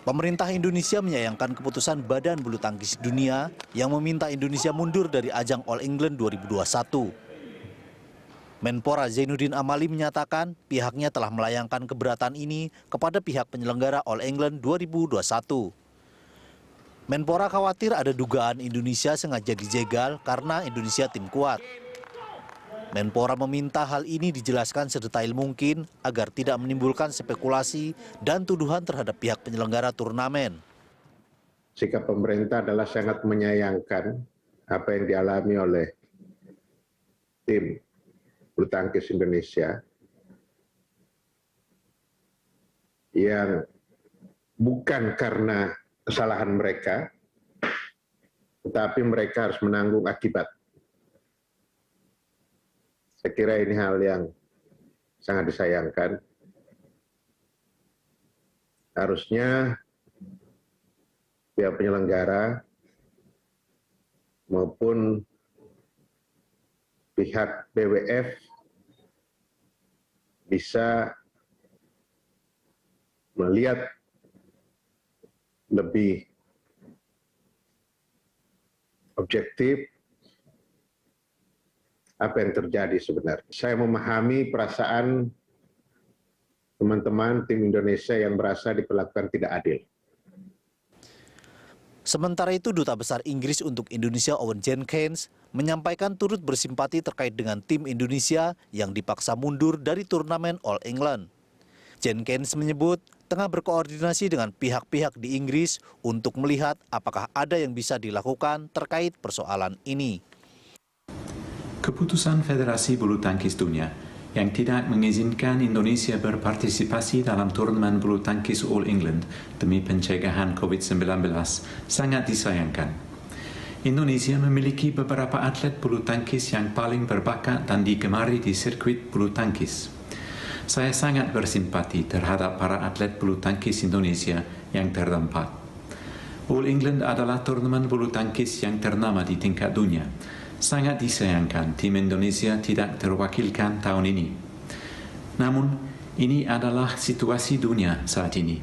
Pemerintah Indonesia menyayangkan keputusan Badan Bulu Tangkis Dunia yang meminta Indonesia mundur dari ajang All England 2021. Menpora Zainuddin Amali menyatakan pihaknya telah melayangkan keberatan ini kepada pihak penyelenggara All England 2021. Menpora khawatir ada dugaan Indonesia sengaja dijegal karena Indonesia tim kuat. Menpora meminta hal ini dijelaskan sedetail mungkin agar tidak menimbulkan spekulasi dan tuduhan terhadap pihak penyelenggara turnamen. Sikap pemerintah adalah sangat menyayangkan apa yang dialami oleh tim bulu tangkis Indonesia yang bukan karena kesalahan mereka, tetapi mereka harus menanggung akibat. Saya kira ini hal yang sangat disayangkan. Harusnya pihak penyelenggara maupun pihak BWF bisa melihat lebih objektif apa yang terjadi sebenarnya. Saya memahami perasaan teman-teman tim Indonesia yang merasa diperlakukan tidak adil. Sementara itu, Duta Besar Inggris untuk Indonesia Owen Jenkins menyampaikan turut bersimpati terkait dengan tim Indonesia yang dipaksa mundur dari turnamen All England. Jenkins menyebut tengah berkoordinasi dengan pihak-pihak di Inggris untuk melihat apakah ada yang bisa dilakukan terkait persoalan ini. Keputusan Federasi Bulu Tangkis Dunia yang tidak mengizinkan Indonesia berpartisipasi dalam turnamen bulu tangkis All England demi pencegahan COVID-19 sangat disayangkan. Indonesia memiliki beberapa atlet bulu tangkis yang paling berbakat dan digemari di sirkuit bulu tangkis. Saya sangat bersimpati terhadap para atlet bulu tangkis Indonesia yang terdampak. All England adalah turnamen bulu tangkis yang ternama di tingkat dunia. Sangat disayangkan tim Indonesia tidak terwakilkan tahun ini. Namun, ini adalah situasi dunia saat ini.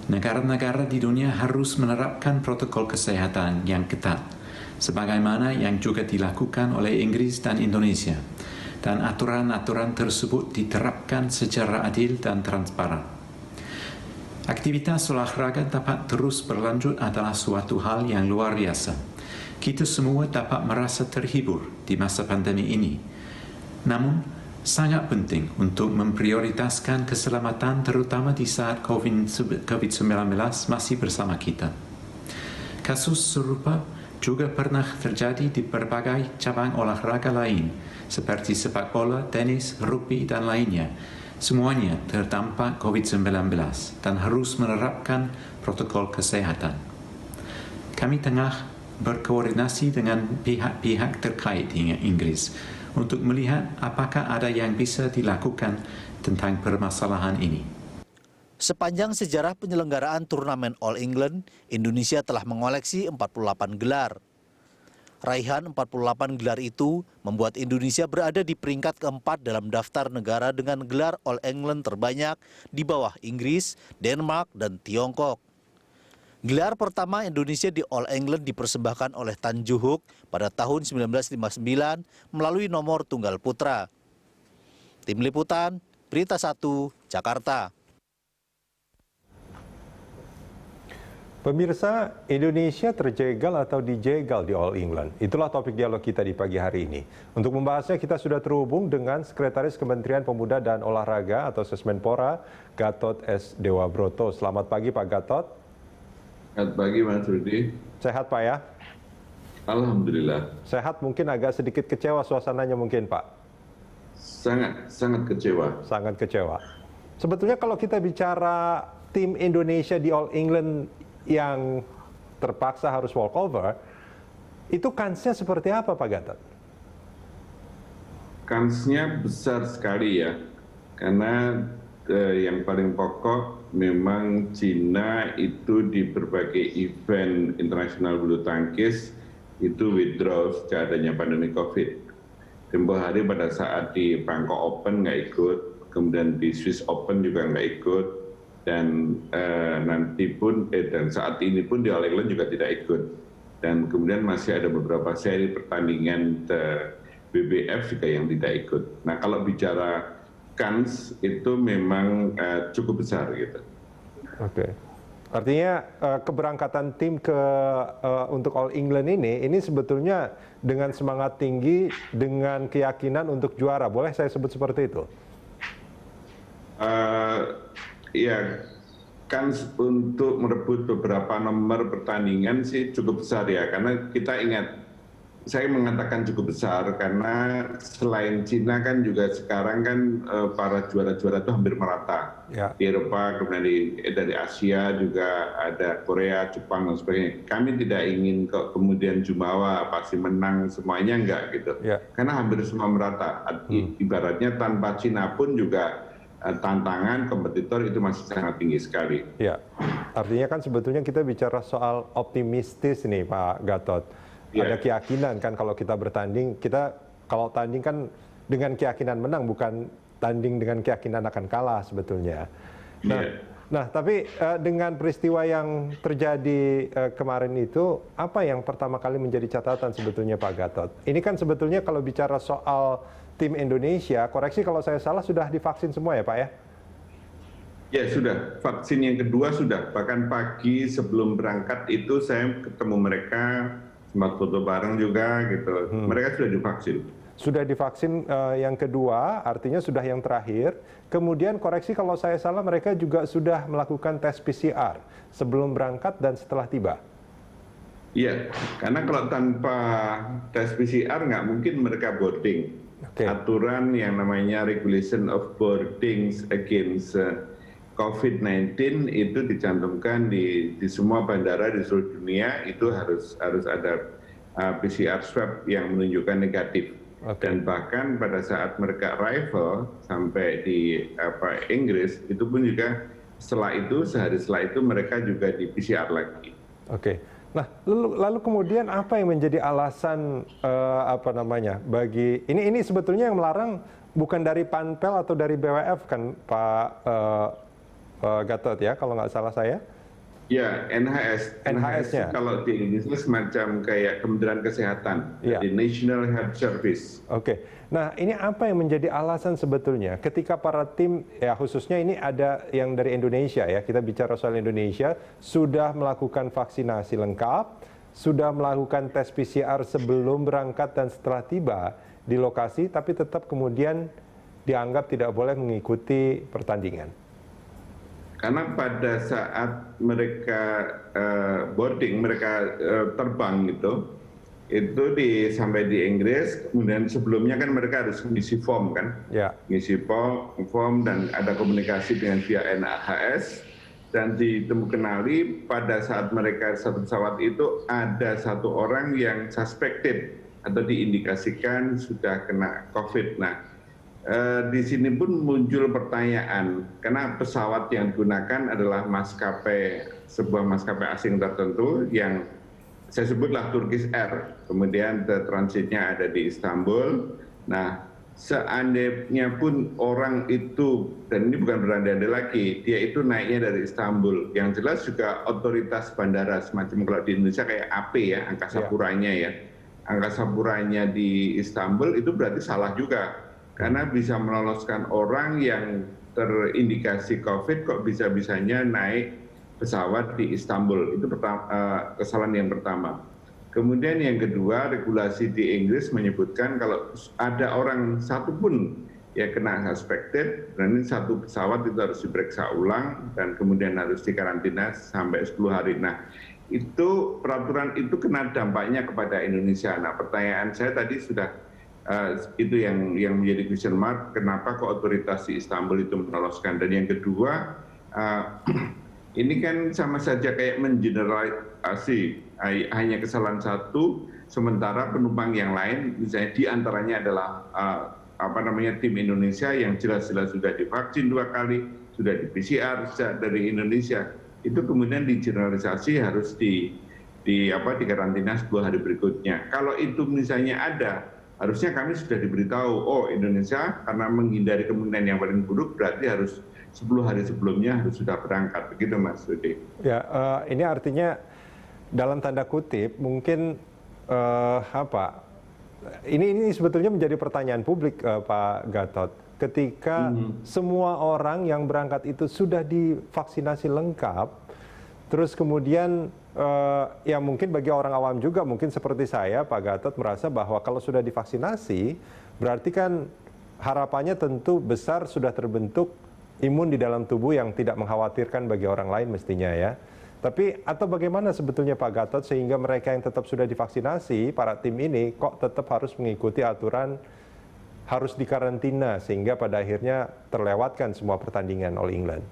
Negara-negara di dunia harus menerapkan protokol kesehatan yang ketat, sebagaimana yang juga dilakukan oleh Inggris dan Indonesia. Dan aturan-aturan tersebut diterapkan secara adil dan transparan. Aktivitas olahraga dapat terus berlanjut adalah suatu hal yang luar biasa. Kita semua dapat merasa terhibur di masa pandemi ini. Namun, sangat penting untuk memprioritaskan keselamatan terutama di saat COVID-19 masih bersama kita. Kasus serupa juga pernah terjadi di berbagai cabang olahraga lain, seperti sepak bola, tenis, rugby, dan lainnya. Semuanya terdampak COVID-19 dan harus menerapkan protokol kesehatan. Kami tengah berkoordinasi dengan pihak-pihak terkait di Inggris untuk melihat apakah ada yang bisa dilakukan tentang permasalahan ini. Sepanjang sejarah penyelenggaraan turnamen All England, Indonesia telah mengoleksi 48 gelar. Raihan 48 gelar itu membuat Indonesia berada di peringkat keempat dalam daftar negara dengan gelar All England terbanyak di bawah Inggris, Denmark, dan Tiongkok. Gelar pertama Indonesia di All England dipersembahkan oleh Tan Joo Hook pada tahun 1959 melalui nomor tunggal putra. Tim Liputan, Berita 1, Jakarta. Pemirsa, Indonesia terjegal atau dijegal di All England? Itulah topik dialog kita di pagi hari ini. Untuk membahasnya kita sudah terhubung dengan Sekretaris Kementerian Pemuda dan Olahraga atau Sesmenpora, Gatot S. Dewabroto. Selamat pagi Pak Gatot. Selamat pagi Mas Rudi. Sehat Pak ya? Alhamdulillah. Sehat, mungkin agak sedikit kecewa suasananya mungkin Pak? Sangat kecewa. Sangat kecewa. Sebetulnya kalau kita bicara tim Indonesia di All England yang terpaksa harus walkover, itu kansnya seperti apa Pak Gatot? Kansnya besar sekali ya, karena yang paling pokok memang Cina itu di berbagai event internasional bulu tangkis itu withdraw sejak adanya pandemi COVID. Tempoh hari pada saat di Bangkok Open nggak ikut, kemudian di Swiss Open juga nggak ikut, dan nanti pun dan saat ini pun di All England juga tidak ikut, dan kemudian masih ada beberapa seri pertandingan BBF juga yang tidak ikut. Nah, kalau bicara kans itu memang cukup besar gitu. Oke. Artinya keberangkatan tim untuk All England ini sebetulnya dengan semangat tinggi, dengan keyakinan untuk juara. Boleh saya sebut seperti itu? Ya, kans untuk merebut beberapa nomor pertandingan sih cukup besar ya, karena kita ingat, saya mengatakan cukup besar karena selain Cina kan juga sekarang kan para juara-juara itu hampir merata. Ya. Di Eropa, kemudian dari Asia juga ada Korea, Jepang dan sebagainya. Kami tidak ingin kok kemudian Jumawa pasti menang semuanya, enggak gitu. Ya. Karena hampir semua merata. Ibaratnya tanpa Cina pun juga tantangan kompetitor itu masih sangat tinggi sekali. Ya, artinya kan sebetulnya kita bicara soal optimistis nih Pak Gatot. Ya. Ada keyakinan kan kalau kita bertanding, kita kalau tanding kan dengan keyakinan menang, bukan tanding dengan keyakinan akan kalah sebetulnya. Nah, Ya. nah tapi dengan peristiwa yang terjadi kemarin itu, apa yang pertama kali menjadi catatan sebetulnya Pak Gatot? Ini kan sebetulnya kalau bicara soal tim Indonesia, koreksi kalau saya salah, sudah divaksin semua ya Pak ya? Ya sudah, vaksin yang kedua sudah. Bahkan pagi sebelum berangkat itu saya ketemu mereka, sempat foto bareng juga gitu. Mereka sudah divaksin. Sudah divaksin yang kedua, artinya sudah yang terakhir. Kemudian koreksi kalau saya salah, mereka juga sudah melakukan tes PCR sebelum berangkat dan setelah tiba. Iya, karena kalau tanpa tes PCR nggak mungkin mereka boarding. Oke. Aturan yang namanya Regulation of Boardings Against COVID-19 itu dicantumkan di semua bandara di seluruh dunia, itu harus ada PCR swab yang menunjukkan negatif. Oke. Dan bahkan pada saat mereka arrival sampai di Inggris, itu pun juga sehari setelah itu mereka juga di PCR lagi. Oke. Nah, lalu kemudian apa yang menjadi alasan bagi ini sebetulnya yang melarang bukan dari Panpel atau dari BWF kan Pak Gatot ya, kalau nggak salah saya? Ya, NHS. NHS-nya. Kalau di Inggris semacam kayak Kementerian Kesehatan, Ya. di National Health Service. Oke. Nah, ini apa yang menjadi alasan sebetulnya ketika para tim, ya khususnya ini ada yang dari Indonesia ya, kita bicara soal Indonesia, sudah melakukan vaksinasi lengkap, sudah melakukan tes PCR sebelum berangkat dan setelah tiba di lokasi, tapi tetap kemudian dianggap tidak boleh mengikuti pertandingan. Karena pada saat mereka boarding, mereka terbang gitu, itu sampai di Inggris, kemudian sebelumnya kan mereka harus mengisi form kan, Ya. ngisi form dan ada komunikasi dengan pihak NHS, dan ditemukanali pada saat mereka satu pesawat itu ada satu orang yang suspected atau diindikasikan sudah kena COVID. Nah, di sini pun muncul pertanyaan, karena pesawat yang digunakan adalah sebuah maskapai asing tertentu yang saya sebutlah Turkish Air, kemudian transitnya ada di Istanbul. Nah, seandainya pun orang itu, dan ini bukan berandai-andai lagi, dia itu naiknya dari Istanbul, yang jelas juga otoritas bandara, semacam kalau di Indonesia kayak AP ya, Angkasa Puranya ya, Angkasa Puranya di Istanbul itu berarti salah juga, karena bisa meloloskan orang yang terindikasi COVID kok bisa-bisanya naik pesawat di Istanbul. Itu kesalahan yang pertama. Kemudian yang kedua, regulasi di Inggris menyebutkan kalau ada orang satu pun ya kena suspected, dan ini satu pesawat itu harus diperiksa ulang dan kemudian harus dikarantina sampai 10 hari. Nah, itu peraturan itu kena dampaknya kepada Indonesia. Nah, pertanyaan saya tadi sudah itu yang menjadi question mark, kenapa kok otoritas di Istanbul itu meloloskan. Dan yang kedua, ini kan sama saja kayak mengeneralisasi, hanya kesalahan satu, sementara penumpang yang lain, misalnya diantaranya adalah tim Indonesia yang jelas-jelas sudah divaksin 2 kali, sudah di PCR dari Indonesia, itu kemudian digeneralisasi harus dikarantina 10 hari berikutnya. Kalau itu misalnya ada harusnya kami sudah diberitahu, oh Indonesia karena menghindari kemungkinan yang paling buruk berarti harus 10 hari sebelumnya harus sudah berangkat, begitu Mas Rudi. Ya, ini artinya dalam tanda kutip mungkin ini sebetulnya menjadi pertanyaan publik, Pak Gatot. Ketika semua orang yang berangkat itu sudah divaksinasi lengkap, terus kemudian ya mungkin bagi orang awam juga, mungkin seperti saya, Pak Gatot, merasa bahwa kalau sudah divaksinasi, berarti kan harapannya tentu besar sudah terbentuk imun di dalam tubuh yang tidak mengkhawatirkan bagi orang lain mestinya ya. Tapi atau bagaimana sebetulnya Pak Gatot sehingga mereka yang tetap sudah divaksinasi, para tim ini kok tetap harus mengikuti aturan harus dikarantina sehingga pada akhirnya terlewatkan semua pertandingan All England?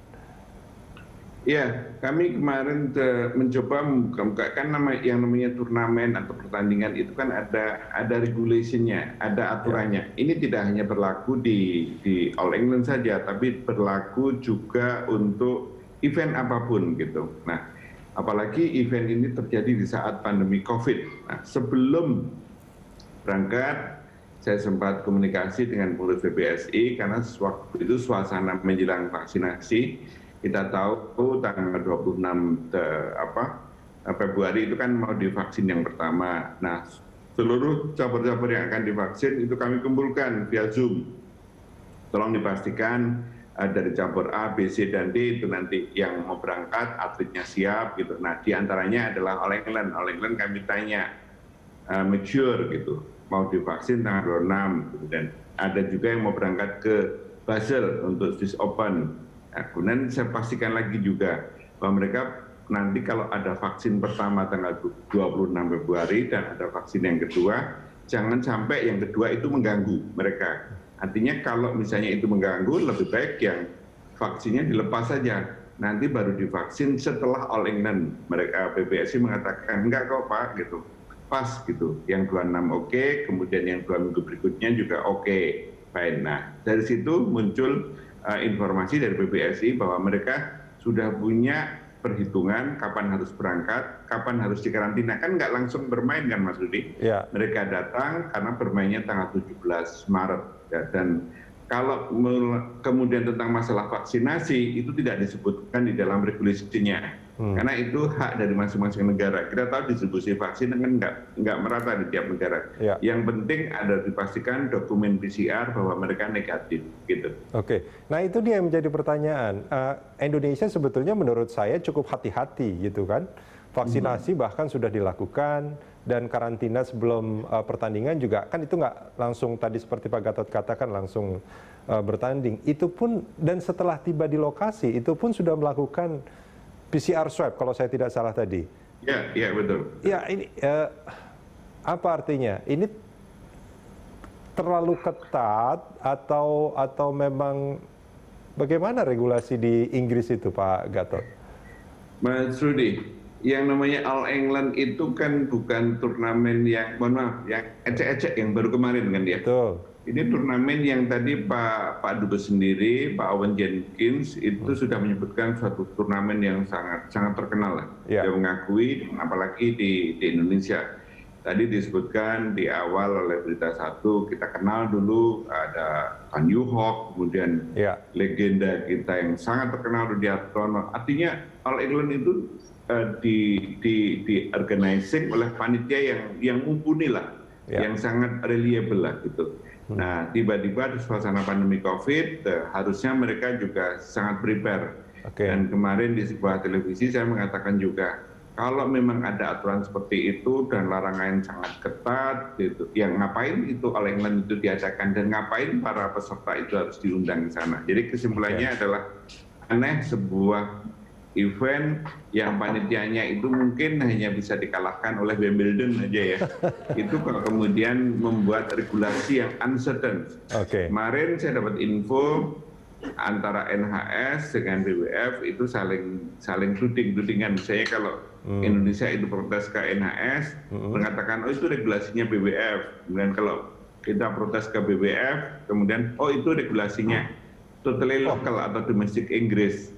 Ya, kami kemarin mencoba membuka-bukakan yang namanya turnamen atau pertandingan itu kan ada regulasinya, ada aturannya. Ini tidak hanya berlaku di All England saja, tapi berlaku juga untuk event apapun gitu. Nah, apalagi event ini terjadi di saat pandemi COVID. Nah, sebelum berangkat, saya sempat komunikasi dengan pengurus PBSI karena waktu itu suasana menjelang vaksinasi. Kita tahu tanggal 26 Februari itu kan mau divaksin yang pertama. Nah, seluruh cabur-cabur yang akan divaksin itu kami kumpulkan via Zoom. Tolong dipastikan dari cabur A, B, C, dan D itu nanti yang mau berangkat, atletnya siap gitu. Nah, diantaranya adalah All England. All England kami tanya, make sure gitu, mau divaksin tanggal 26 gitu. Dan ada juga yang mau berangkat ke Basel untuk Swiss Open. Nah, kemudian saya pastikan lagi juga bahwa mereka nanti kalau ada vaksin pertama tanggal 26 Februari dan ada vaksin yang kedua, jangan sampai yang kedua itu mengganggu mereka. Artinya kalau misalnya itu mengganggu, lebih baik yang vaksinnya dilepas saja. Nanti baru divaksin setelah All England. Mereka PBSI mengatakan, enggak kok Pak, gitu. Pas gitu. Yang 26 oke, kemudian yang 2 minggu berikutnya juga oke. Baik, nah dari situ muncul informasi dari PBSI bahwa mereka sudah punya perhitungan kapan harus berangkat, kapan harus dikarantina. Kan nggak langsung bermain kan Mas Rudi? Ya. Mereka datang karena bermainnya tanggal 17 Maret. Ya, dan kalau kemudian tentang masalah vaksinasi, itu tidak disebutkan di dalam regulasinya. Karena itu hak dari masing-masing negara. Kita tahu distribusi vaksin kan nggak merata di tiap negara. Ya. Yang penting ada dipastikan dokumen PCR bahwa mereka negatif. Gitu. Oke, nah itu dia yang menjadi pertanyaan. Indonesia sebetulnya menurut saya cukup hati-hati gitu kan. Vaksinasi bahkan sudah dilakukan dan karantina sebelum pertandingan juga kan itu nggak langsung tadi seperti Pak Gatot katakan langsung bertanding. Itu pun dan setelah tiba di lokasi itu pun sudah melakukan PCR swab kalau saya tidak salah tadi. Ya, iya betul. Ya ini apa artinya? Ini terlalu ketat atau memang bagaimana regulasi di Inggris itu Pak Gatot? Mas Rudi, yang namanya All England itu kan bukan turnamen yang, mohon maaf, yang ecek-ecek yang baru kemarin kan dia. Betul. Ini turnamen yang tadi Pak Dubes sendiri, Pak Owen Jenkins itu sudah menyebutkan suatu turnamen yang sangat terkenal lah. Yeah. Dia mengakui, apalagi di Indonesia. Tadi disebutkan di awal oleh Berita Satu, kita kenal dulu ada Tan Yu Hawk, kemudian legenda kita yang sangat terkenal Rudy Hartono. Artinya All England itu di organizing oleh panitia yang mumpuni lah, yang sangat reliable lah gitu. Nah, tiba-tiba di suasana pandemi COVID, harusnya mereka juga sangat prepare. Dan kemarin di sebuah televisi saya mengatakan juga, kalau memang ada aturan seperti itu dan larangan sangat ketat, gitu, yang ngapain itu All England itu diadakan dan ngapain para peserta itu harus diundang ke sana. Jadi kesimpulannya adalah aneh sebuah event yang panitianya itu mungkin hanya bisa dikalahkan oleh Wimbledon aja ya. Itu kalau kemudian membuat regulasi yang uncertain. Kemarin saya dapat info antara NHS dengan BWF itu saling tuding-tudingan. Misalnya kalau Indonesia itu protes ke NHS, mengatakan oh itu regulasinya BWF. Kemudian kalau kita protes ke BWF, kemudian oh itu regulasinya totally local atau domestic Inggris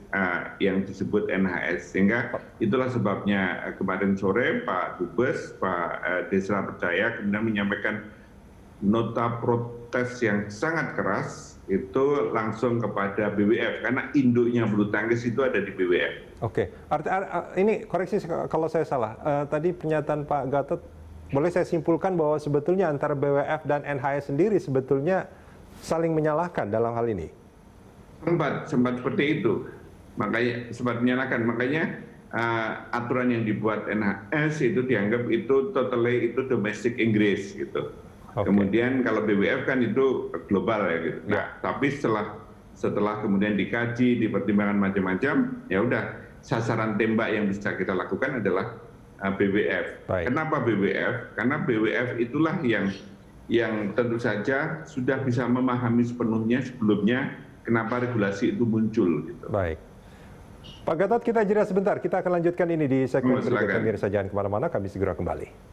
yang disebut NHS. Sehingga itulah sebabnya kemarin sore Pak Dubes, Pak Desra Percaya kemudian menyampaikan nota protes yang sangat keras itu langsung kepada BWF karena induknya bulu tangkis itu ada di BWF. Oke, ini koreksi kalau saya salah. Tadi pernyataan Pak Gatot, boleh saya simpulkan bahwa sebetulnya antara BWF dan NHS sendiri sebetulnya saling menyalahkan dalam hal ini? Sempat seperti itu. Makanya sempat menyalahkan. Makanya aturan yang dibuat NHS itu dianggap itu totally itu domestik Inggris gitu. Okay. Kemudian kalau BWF kan itu global ya gitu. Nah, tapi setelah kemudian dikaji, dipertimbangkan macam-macam, ya udah sasaran tembak yang bisa kita lakukan adalah BWF. Baik. Kenapa BWF? Karena BWF itulah yang tentu saja sudah bisa memahami sepenuhnya sebelumnya kenapa regulasi itu muncul. Gitu. Baik. Pak Gatot, kita jeda sebentar. Kita akan lanjutkan ini di segmen berikutnya. Silakan. Pemirsa jangan kemana-mana, kami segera kembali.